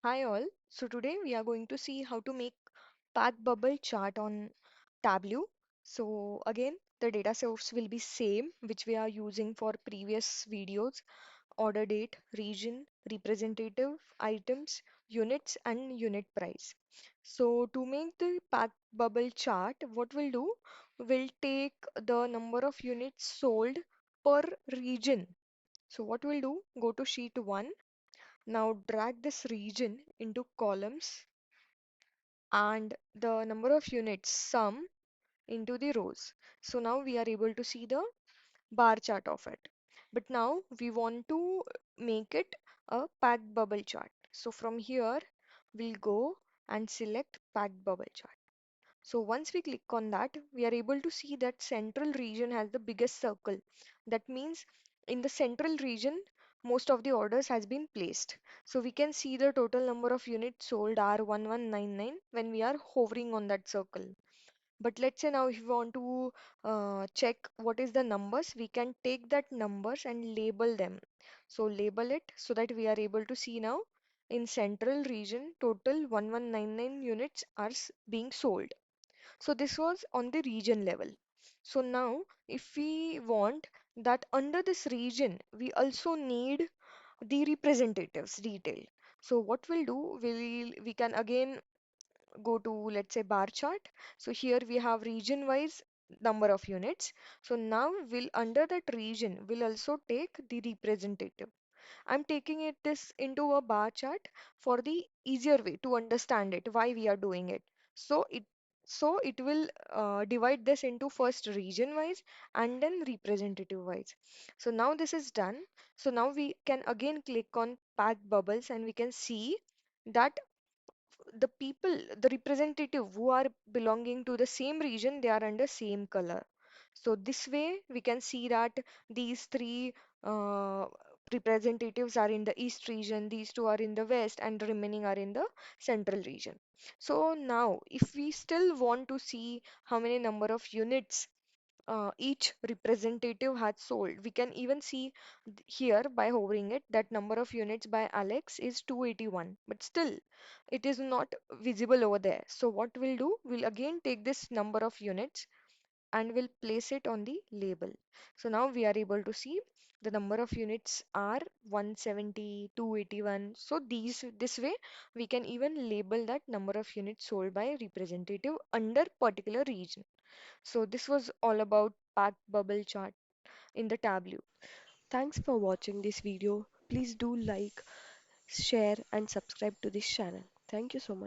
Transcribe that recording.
Hi all. So today we are going to see how to make path bubble chart on Tableau. So again, the data source will be same which we are using for previous videos: order date, region, representative, items, units and unit price. So to make the path bubble chart, what we'll do, we'll take the number of units sold per region. So what we'll do, go to sheet 1. Now drag this region into columns and the number of units sum into the rows. So now we are able to see the bar chart of it. But now we want to make it a packed bubble chart. So from here we'll go and select packed bubble chart. So once we click on that, we are able to see that central region has the biggest circle. That means in the central region, most of the orders has been placed. So we can see the total number of units sold are 1199 when we are hovering on that circle. But let's say now if we want to check what is the numbers, we can take that numbers and label them. So label it so that we are able to see now in central region total 1199 units are being sold. So this was on the region level. So now if we want that under this region, we also need the representatives detail. So what we'll do, we can again go to, let's say, bar chart. So here we have region wise number of units. So now we'll under that region we'll also take the representative. I'm taking it this into a bar chart for the easier way to understand it, why we are doing it. So it will divide this into first region wise and then representative wise. So now this is done. So now we can again click on packed bubbles and we can see that the people, the representative who are belonging to the same region, they are under same color. So this way we can see that these three uh, representatives are in the east region, these two are in the west, and the remaining are in the central region. So now if we still want to see how many number of units each representative had sold. We can even see here by hovering it that number of units by Alex is 281, but still it is not visible over there. So what we'll do, we'll again take this number of units and we'll place it on the label. So now we are able to see the number of units are 170, 281. So this way we can even label that number of units sold by representative under particular region. So this was all about packed bubble chart in the Tableau. Thanks for watching this video. Please do like, share and subscribe to this channel. Thank you so much.